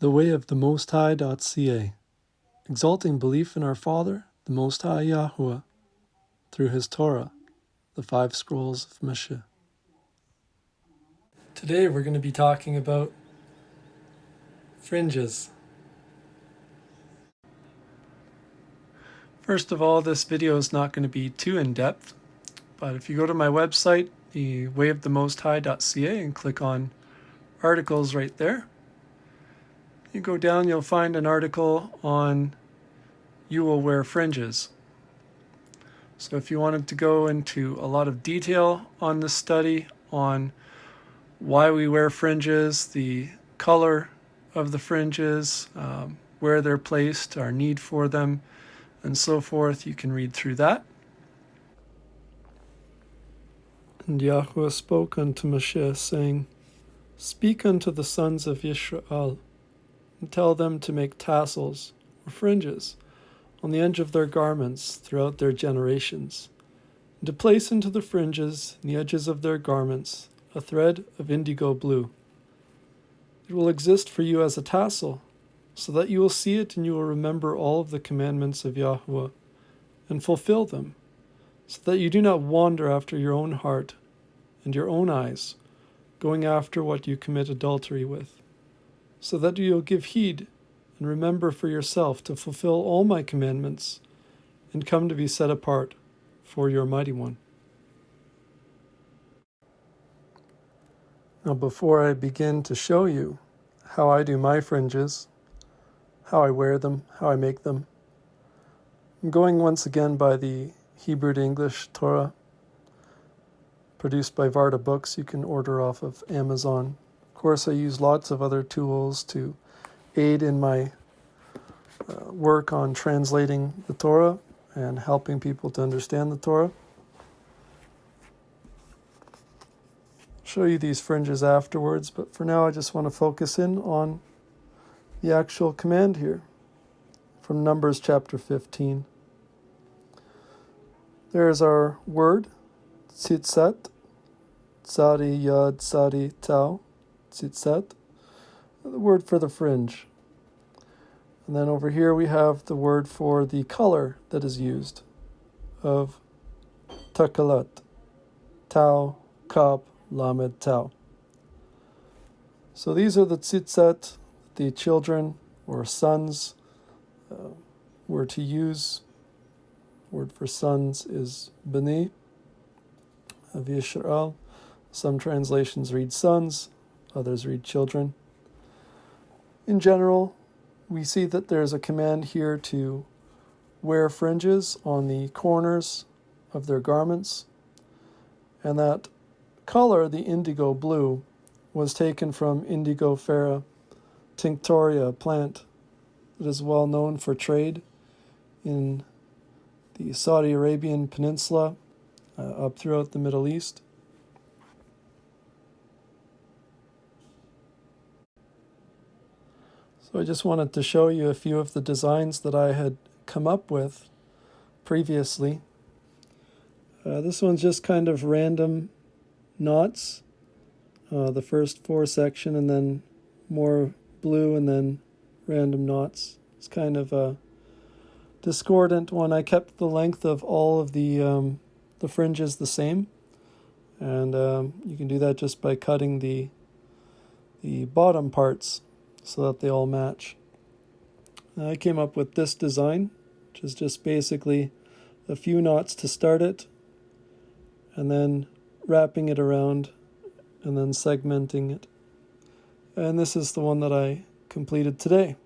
The way of the Most High.ca, exalting belief in our Father, the Most High Yahuwah, through His Torah, the 5 scrolls of Moshe. Today we're going to be talking about fringes. First of all, this video is not going to be too in-depth, but if you go to my website, the wayofthemosthigh.ca, and click on articles right there, you go down, you'll find an article on you will wear fringes. So if you wanted to go into a lot of detail on this study, on why we wear fringes, the color of the fringes, where they're placed, our need for them, and so forth, you can read through that. And Yahuwah spoke unto Moshe, saying, Speak unto the sons of Israel, and tell them to make tassels, or fringes, on the edge of their garments throughout their generations, and to place into the fringes in the edges of their garments a thread of indigo blue. It will exist for you as a tassel, so that you will see it and you will remember all of the commandments of Yahuwah, and fulfill them, so that you do not wander after your own heart and your own eyes, going after what you commit adultery with, so that you'll give heed and remember for yourself to fulfill all my commandments and come to be set apart for your mighty one. Now, before I begin to show you how I do my fringes, how I wear them, how I make them, I'm going once again by the Hebrew to English Torah, produced by Varda Books. You can order off of Amazon. Of course, I use lots of other tools to aid in my work on translating the Torah and helping people to understand the Torah. I'll show you these fringes afterwards, but for now I just want to focus in on the actual command here from Numbers chapter 15. There's our word, Tsitsat, Tsari Yad Tsari Tau, Tsitsat, the word for the fringe. And then over here we have the word for the color that is used, of Takalat, Tau, Kap, Lamed, Tau. So these are the Tsitsat, the children or sons were to use. Word for sons is B'ni, of Yisrael. Some translations read sons, others read children. In general, we see that there's a command here to wear fringes on the corners of their garments, and that color, the indigo blue, was taken from Indigofera tinctoria, a plant that is well known for trade in the Saudi Arabian Peninsula, up throughout the Middle East. So I just wanted to show you a few of the designs that I had come up with previously. This one's just kind of random knots, the first 4 section, and then more blue, and then random knots. It's kind of a discordant one. I kept the length of all of the fringes the same, and you can do that just by cutting the bottom parts so that they all match. I came up with this design, which is just basically a few knots to start it, and then wrapping it around, and then segmenting it. And this is the one that I completed today.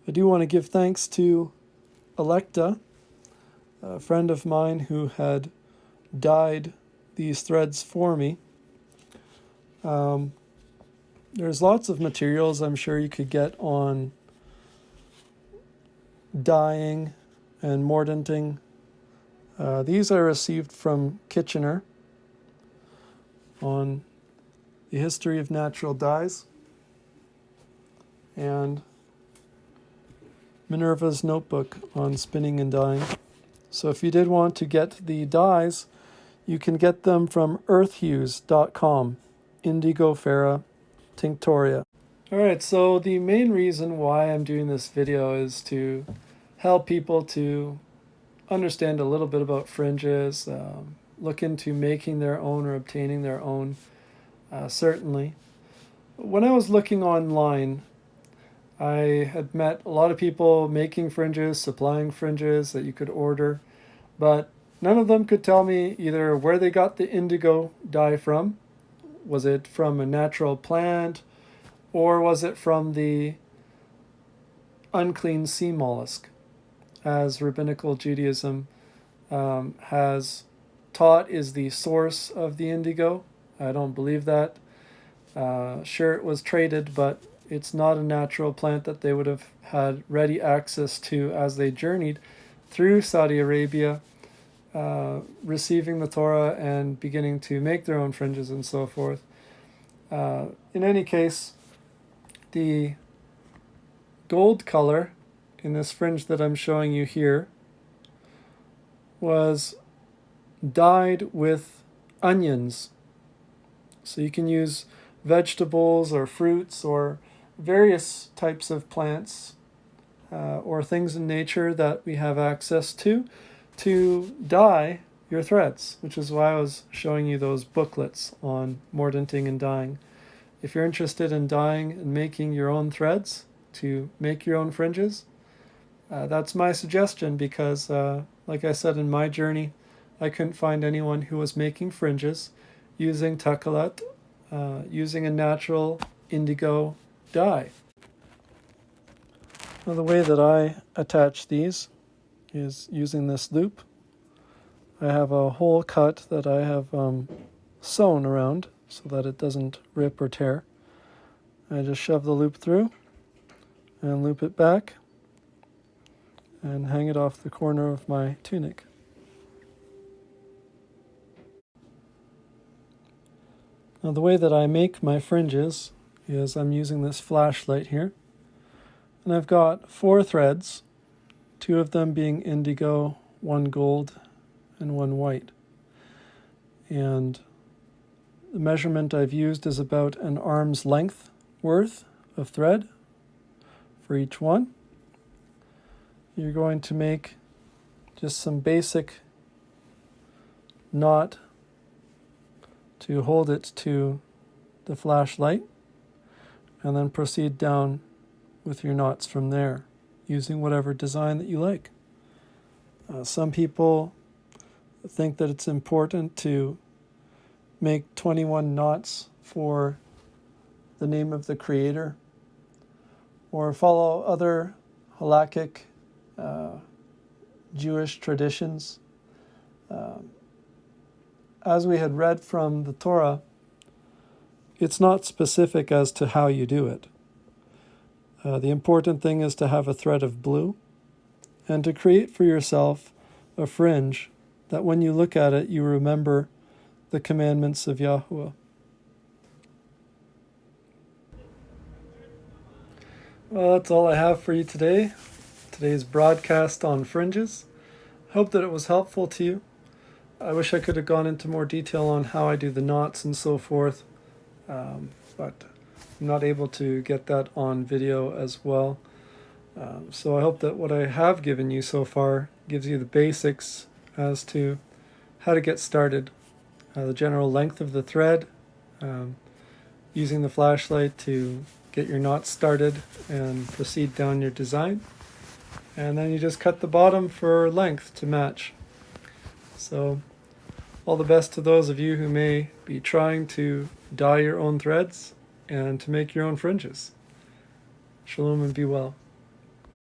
I do want to give thanks to Electa, a friend of mine who had dyed these threads for me. There's lots of materials I'm sure you could get on dyeing and mordanting. These I received from Kitchener on the history of natural dyes, and Minerva's notebook on spinning and dyeing. So if you did want to get the dyes, you can get them from earthhues.com, Indigofera Tinctoria. Alright, so the main reason why I'm doing this video is to help people to understand a little bit about fringes, look into making their own or obtaining their own, certainly. When I was looking online, I had met a lot of people making fringes, supplying fringes that you could order, but none of them could tell me either where they got the indigo dye from. Was it from a natural plant, or was it from the unclean sea mollusk, as rabbinical Judaism has taught is the source of the indigo? I don't believe that. Sure, it was traded, but it's not a natural plant that they would have had ready access to as they journeyed through Saudi Arabia, receiving the Torah and beginning to make their own fringes and so forth. In any case, the gold color in this fringe that I'm showing you here was dyed with onions. So you can use vegetables or fruits or various types of plants or things in nature that we have access to dye your threads, which is why I was showing you those booklets on mordanting and dyeing. If you're interested in dyeing and making your own threads to make your own fringes, that's my suggestion because, like I said in my journey, I couldn't find anyone who was making fringes using takalat, using a natural indigo dye. Now, the way that I attach these is using this loop. I have a hole cut that I have sewn around so that it doesn't rip or tear. I just shove the loop through and loop it back and hang it off the corner of my tunic. Now, the way that I make my fringes is I'm using this flashlight here, and I've got 4 threads, 2 of them being indigo, 1 gold, and 1 white. And the measurement I've used is about an arm's length worth of thread for each one. You're going to make just some basic knot to hold it to the flashlight, and then proceed down with your knots from there, using whatever design that you like. Some people think that it's important to make 21 knots for the name of the creator, or follow other halakhic Jewish traditions. As we had read from the Torah, it's not specific as to how you do it. The important thing is to have a thread of blue and to create for yourself a fringe that when you look at it, you remember the commandments of Yahuwah. Well, that's all I have for you today. Today's broadcast on fringes. Hope that it was helpful to you. I wish I could have gone into more detail on how I do the knots and so forth, but I'm not able to get that on video as well. So I hope that what I have given you so far gives you the basics as to how to get started. The general length of the thread, using the flashlight to get your knots started and proceed down your design. And then you just cut the bottom for length to match. So all the best to those of you who may be trying to dye your own threads and to make your own fringes. Shalom and be well.